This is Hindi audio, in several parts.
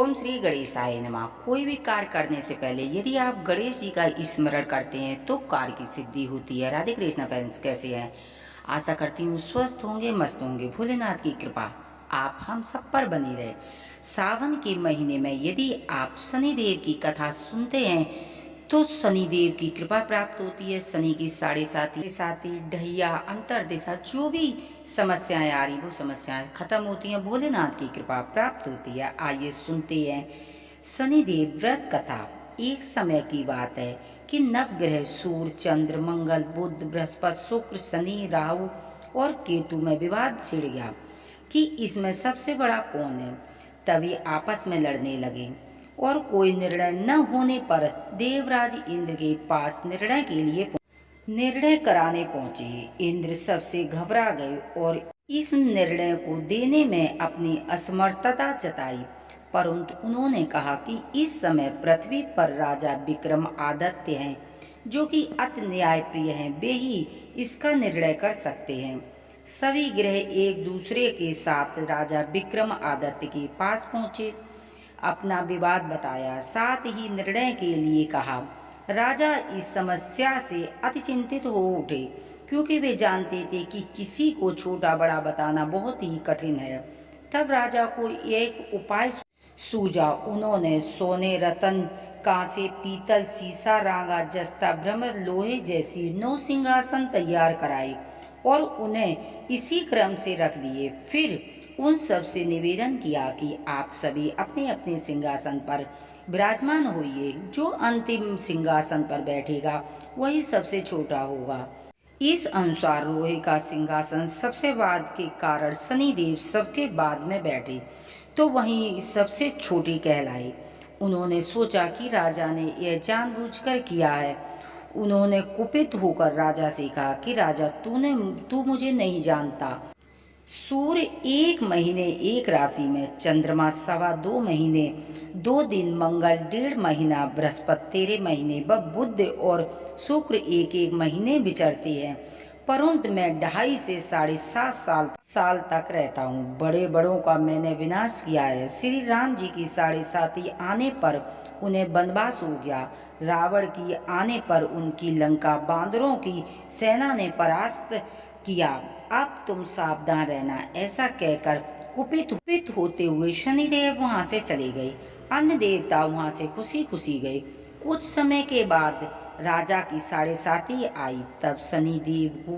ओम श्री गणेशाय नमः। कोई भी कार्य करने से पहले यदि आप गणेश जी का स्मरण करते हैं तो कार्य की सिद्धि होती है। राधे कृष्णा फ्रेंड्स, कैसे हैं? आशा करती हूँ स्वस्थ होंगे, मस्त होंगे। भोलेनाथ की कृपा आप हम सब पर बनी रहे। सावन के महीने में यदि आप शनिदेव की कथा सुनते हैं तो शनिदेव की कृपा प्राप्त होती है। शनि की साढ़े साती ढैया अंतर दिशा जो भी समस्याएं आ रही वो समस्याएं खत्म होती हैं। भोलेनाथ की कृपा प्राप्त होती है। आइए सुनते हैं शनिदेव व्रत कथा। एक समय की बात है कि नवग्रह सूर्य, चंद्र, मंगल, बुध, बृहस्पति, शुक्र, शनि, राहु और केतु में विवाद छिड़ गया कि इसमें सबसे बड़ा कौन है। तभी आपस में लड़ने लगे और कोई निर्णय न होने पर देवराज इंद्र के पास निर्णय कराने पहुंचे। इंद्र सबसे घबरा गए और इस निर्णय को देने में अपनी असमर्थता जताई। परंतु उन्होंने कहा कि इस समय पृथ्वी पर राजा विक्रम आदित्य हैं, जो कि अति न्यायप्रिय हैं। वे ही इसका निर्णय कर सकते हैं। सभी ग्रह एक दूसरे के साथ राजा विक्रम आदित्य के पास पहुंचे, अपना विवाद बताया, साथ ही निर्णय के लिए कहा। राजा इस समस्या से अति चिंतित हो उठे, क्योंकि वे जानते थे कि किसी को छोटा बड़ा बताना बहुत ही कठिन है। तब राजा को एक उपाय सूझा। उन्होंने सोने, रतन, कांसे, पीतल, सीसा, रांगा, जस्ता, भ्रमर, लोहे जैसी 9 सिंहासन तैयार कराए और उन्हें इसी क्रम से रख दिए। फिर उन सब से निवेदन किया कि आप सभी अपने अपने सिंहासन पर विराजमान होइए। जो अंतिम सिंहासन पर बैठेगा वही सबसे छोटा होगा। इस अनुसार लोहे का सिंहासन सबसे बाद के कारण शनिदेव सबके बाद में बैठे तो वही सबसे छोटी कहलाई। उन्होंने सोचा कि राजा ने यह जानबूझकर किया है। उन्होंने कुपित होकर राजा से कहा कि राजा, तू मुझे नहीं जानता। सूर्य 1 महीने 1 राशि में, चंद्रमा 2.25 महीने 2 दिन, मंगल 1.5 महीना, बृहस्पति 13 महीने व बुध और शुक्र 1-1 महीने विचरते हैं। परंतु मैं 2.5 से 7.5 साल तक रहता हूँ। बड़े बड़ों का मैंने विनाश किया है। श्री राम जी की 7.5 आने पर उन्हें वनवास हो गया। रावण की आने पर उनकी लंका बांदरों की सेना ने परास्त किया। अब तुम सावधान रहना। ऐसा कहकर कुपित होते हुए शनिदेव वहां से चले गए। अन्य देवता वहां से खुशी खुशी गए। कुछ समय के बाद राजा की 7.5 आई। तब शनिदेव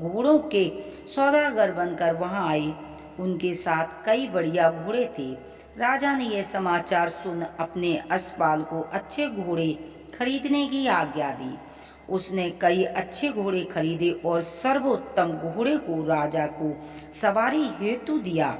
घोड़ों के सौदागर बनकर वहां आए। उनके साथ कई बढ़िया घोड़े थे। राजा ने यह समाचार सुन अपने अश्वपाल को अच्छे घोड़े खरीदने की आज्ञा दी। उसने कई अच्छे घोड़े खरीदे और सर्वोत्तम घोड़े को राजा को सवारी हेतु दिया।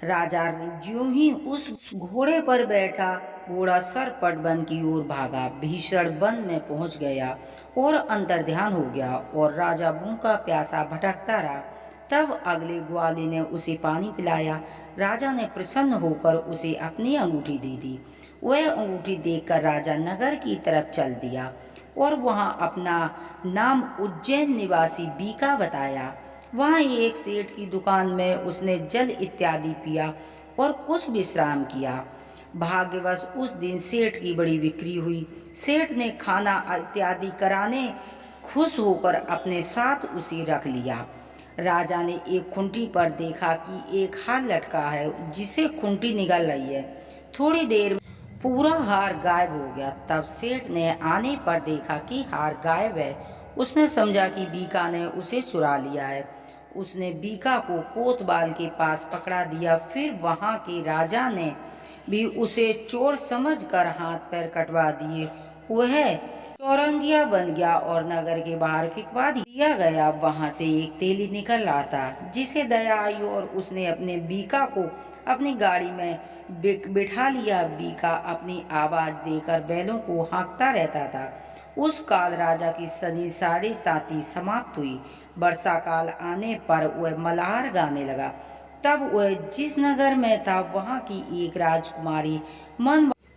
राजा ज्यों ही उस घोड़े पर बैठा, घोड़ा सरपट वन की ओर भागा, भीषण वन में पहुंच गया और अंतर्ध्यान हो गया और राजा भूखा प्यासा भटकता रहा। तब अगले ग्वाले ने उसे पानी पिलाया। राजा ने प्रसन्न होकर उसे अपनी अंगूठी दे दी। वह अंगूठी देखकर राजा नगर की तरफ चल दिया और वहां अपना नाम उज्जैन निवासी बीका बताया। वहां एक सेठ की दुकान में उसने जल इत्यादि पिया और कुछ विश्राम किया। भाग्यवश उस दिन सेठ की बड़ी बिक्री हुई। सेठ ने खाना इत्यादि कराने खुश होकर अपने साथ उसे रख लिया। राजा ने एक खूंटी पर देखा कि एक हार लटका है जिसे खूंटी निगल रही है। थोड़ी देर में पूरा हार गायब हो गया। तब सेठ ने आने पर देखा कि हार गायब है। उसने समझा कि बीका ने उसे चुरा लिया है। उसने बीका को कोतवाल के पास पकड़ा दिया। फिर वहां के राजा ने भी उसे चोर समझकर हाथ पैर कटवा दिए। वह चौरंगिया बन गया और नगर के बाहर फिकवा दिया गया। वहां से एक तेली निकल रहा था, जिसे दया आई और उसने अपने बीका को अपनी गाड़ी में बिठा लिया। बीका अपनी आवाज देकर बैलों को हाँकता रहता था। उस काल राजा की सनी 7.5 समाप्त हुई। वर्षा काल आने पर वह मल्हार गाने लगा। तब वह जिस नगर में था वहां की एक राजकुमारी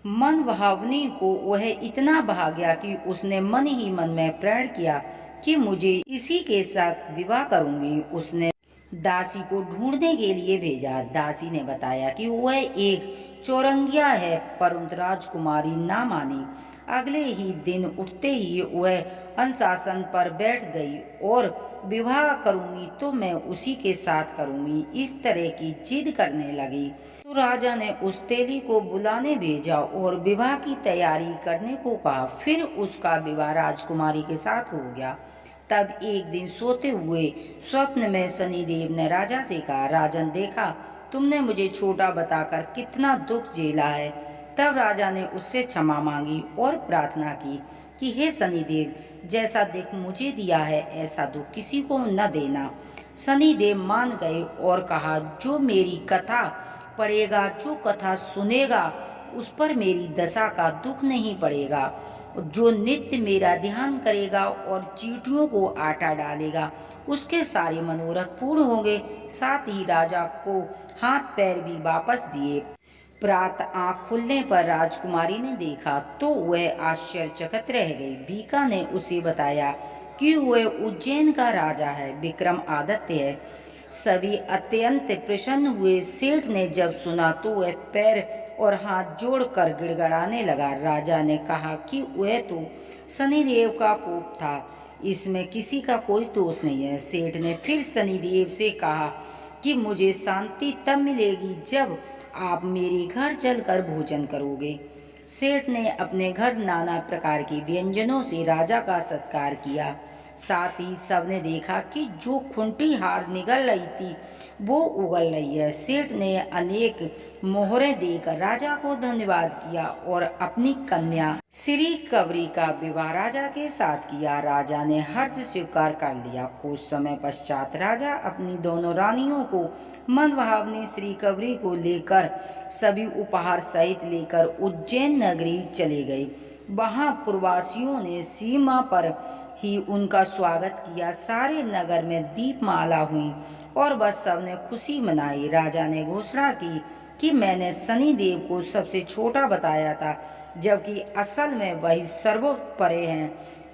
मन भावनी को वह इतना भा गया कि उसने मन ही मन में प्रण किया कि मुझे इसी के साथ विवाह करूंगी। उसने दासी को ढूंढने के लिए भेजा। दासी ने बताया कि वह एक चौरंगिया है, परंतु राजकुमारी ना मानी। अगले ही दिन उठते ही वह अनुशासन पर बैठ गई और विवाह करूंगी तो मैं उसी के साथ करूंगी, इस तरह की जिद करने लगी। तो राजा ने उस तेली को बुलाने भेजा और विवाह की तैयारी करने को कहा। फिर उसका विवाह राजकुमारी के साथ हो गया। तब एक दिन सोते हुए स्वप्न में शनिदेव ने राजा से कहा, राजन देखा, तुमने मुझे छोटा बताकर कितना दुख झेला है। तब राजा ने उससे क्षमा मांगी और प्रार्थना की कि हे शनिदेव, जैसा दुख मुझे दिया है ऐसा दुख किसी को न देना। शनिदेव मान गए और कहा, जो मेरी कथा पढ़ेगा, जो कथा सुनेगा, उस पर मेरी दशा का दुख नहीं पड़ेगा। जो नित्य मेरा ध्यान करेगा और चींटियों को आटा डालेगा, उसके सारे मनोरथ पूर्ण होंगे। साथ ही राजा को हाथ पैर भी वापस दिए। प्रातः आँख खुलने पर राजकुमारी ने देखा तो वह आश्चर्यचकित रह गई। बीका ने उसे बताया कि वह उज्जैन का राजा है, विक्रम आदित्य है। सभी अत्यंत प्रसन्न हुए। सेठ ने जब सुना तो वह पैर और हाथ जोड़कर गिड़गिड़ाने लगा। राजा ने कहा कि वह तो शनिदेव का कोप था, इसमें किसी का कोई दोष नहीं है। सेठ ने फिर शनिदेव से कहा कि मुझे शांति तब मिलेगी जब आप मेरे घर चलकर भोजन करोगे। सेठ ने अपने घर नाना प्रकार के व्यंजनों से राजा का सत्कार किया। साथ ही सबने देखा कि जो खूंटी हार निगल रही थी वो उगल रही है। सेठ ने अनेक मोहरें देकर राजा को धन्यवाद किया और अपनी कन्या श्री कवरी का विवाह राजा के साथ किया। राजा ने हर्ष स्वीकार कर लिया। कुछ समय पश्चात राजा अपनी दोनों रानियों को मनभावनी श्री कवरी को लेकर सभी उपहार सहित लेकर उज्जैन नगरी चले गए। वहां पूर्ववासियों ने सीमा पर ही उनका स्वागत किया। सारे नगर में दीपमाला हुई और बस सबने खुशी मनाई। राजा ने घोषणा की कि मैंने शनिदेव को सबसे छोटा बताया था, जबकि असल में वही सर्वोपरि हैं।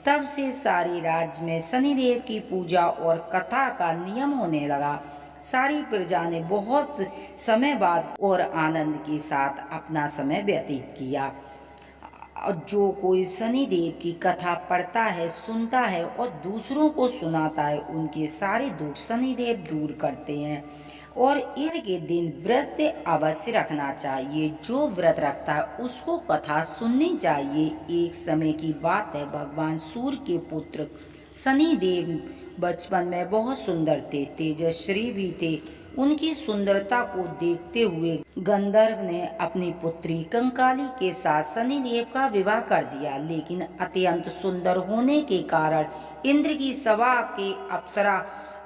तब से सारे राज्य में शनिदेव की पूजा और कथा का नियम होने लगा। सारी प्रजा ने बहुत समय बाद और आनंद के साथ अपना समय व्यतीत किया। जो कोई शनिदेव की कथा पढ़ता है, सुनता है और दूसरों को सुनाता है, उनके सारे दुख शनिदेव दूर करते हैं। और ईद के दिन व्रत अवश्य रखना चाहिए। जो व्रत रखता है उसको कथा सुननी चाहिए। एक समय की बात है, भगवान सूर्य के पुत्र शनिदेव बचपन में बहुत सुंदर थे, तेजस्वी भी थे। उनकी सुंदरता को देखते हुए गंधर्व ने अपनी पुत्री कंकाली के साथ शनिदेव का विवाह कर दिया। लेकिन अत्यंत सुंदर होने के कारण इंद्र की सभा के अप्सरा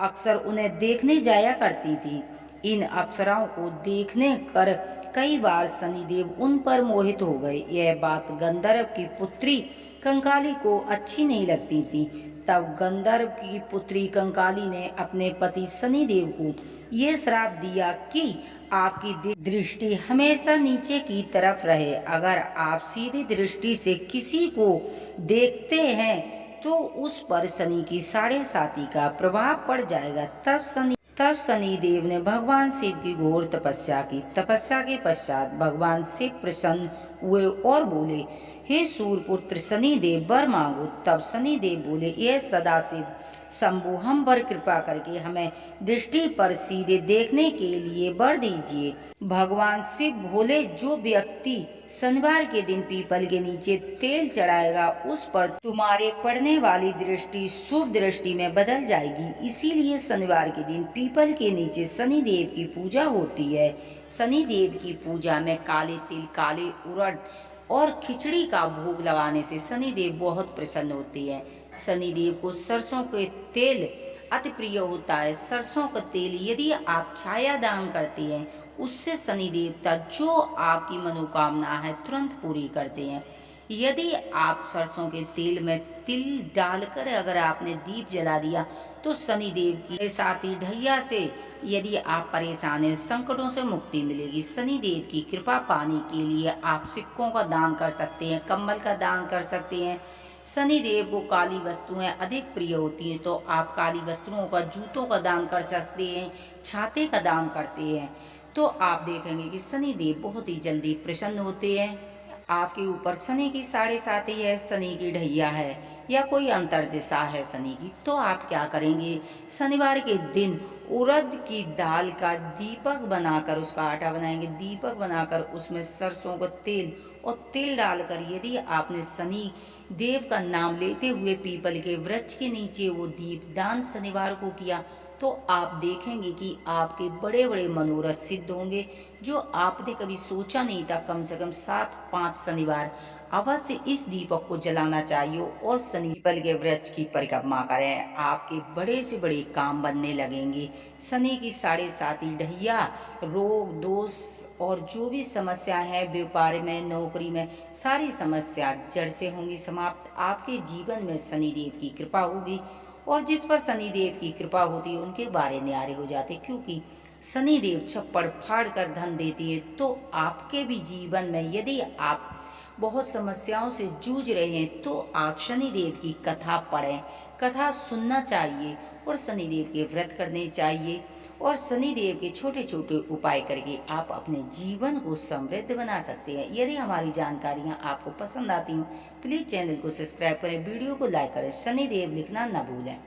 अक्सर उन्हें देखने जाया करती थी। इन अप्सराओं को देखने कर कई बार शनिदेव उन पर मोहित हो गए। यह बात गंधर्व की पुत्री कंकाली को अच्छी नहीं लगती थी। तब गंधर्व की पुत्री कंकाली ने अपने पति शनिदेव को यह श्राप दिया कि आपकी दृष्टि हमेशा नीचे की तरफ रहे। अगर आप सीधी दृष्टि से किसी को देखते हैं तो उस पर शनि की 7.5 का प्रभाव पड़ जाएगा। तब शनिदेव ने भगवान शिव की घोर तपस्या की। तपस्या के पश्चात भगवान शिव प्रसन्न हुए और बोले, हे सूर्यपुत्र शनिदेव, वर मांगो। तब शनिदेव बोले, यह सदाशिव शंभु, हम पर कृपा करके हमें दृष्टि पर सीधे देखने के लिए वर दीजिए। भगवान शिव बोले, जो व्यक्ति शनिवार के दिन पीपल के नीचे तेल चढ़ाएगा उस पर तुम्हारे पड़ने वाली दृष्टि शुभ दृष्टि में बदल जाएगी। इसीलिए शनिवार के दिन पीपल के नीचे शनिदेव की पूजा होती है। शनिदेव की पूजा में काले तिल, काले उड़द और खिचड़ी का भोग लगाने से शनिदेव बहुत प्रसन्न होते हैं। शनिदेव को सरसों के तेल अति प्रिय होता है। सरसों का तेल यदि आप छाया दान करते हैं उससे शनि देवता जो आपकी मनोकामना है तुरंत पूरी करते हैं। यदि आप सरसों के तेल में तिल डालकर अगर आपने दीप जला दिया तो शनिदेव की साथ ही ढैया से यदि आप परेशान हैं, संकटों से मुक्ति मिलेगी। शनिदेव की कृपा पाने के लिए आप सिक्कों का दान कर सकते हैं, कंबल का दान कर सकते हैं। शनिदेव को काली वस्तुएं अधिक प्रिय होती हैं, तो आप काली वस्त्रों का, जूतों का दान कर सकते हैं, छाते का दान करते हैं, तो आप देखेंगे कि शनिदेव बहुत ही जल्दी प्रसन्न होते हैं। आपके ऊपर शनि की 7.5 है, शनि की ढैया है या कोई अंतर दिशा है शनि की, तो आप क्या करेंगे, शनिवार के दिन उड़द की दाल का दीपक बनाकर, उसका आटा बनाएंगे, दीपक बनाकर उसमें सरसों का तेल और तिल डालकर यदि आपने शनि देव का नाम लेते हुए पीपल के वृक्ष के नीचे वो दीप दान शनिवार को किया, तो आप देखेंगे कि आपके बड़े बड़े मनोरथ सिद्ध होंगे, जो आपने कभी सोचा नहीं था। कम से कम 7-5 शनिवार अवश्य इस दीपक को जलाना चाहिए और शनि पीपल के वृक्ष की परिक्रमा करें, आपके बड़े से बड़े काम बनने लगेंगे। शनि की 7.5 ढैया रोग दोष और जो भी समस्या है व्यापार में, नौकरी में, सारी समस्या जड़ से होंगी समाप्त। आपके जीवन में शनिदेव की कृपा होगी और जिस पर शनिदेव की कृपा होती है उनके बारे न्यारे हो जाते, क्योंकि शनिदेव छप्पड़ फाड़ कर धन देती है। तो आपके भी जीवन में यदि आप बहुत समस्याओं से जूझ रहे हैं तो आप शनिदेव की कथा पढ़ें, कथा सुनना चाहिए और शनिदेव के व्रत करने चाहिए और शनिदेव के छोटे छोटे उपाय करके आप अपने जीवन को समृद्ध बना सकते हैं। यदि हमारी जानकारियाँ आपको पसंद आती हों, प्लीज़ चैनल को सब्सक्राइब करें, वीडियो को लाइक करें, शनिदेव लिखना न भूलें।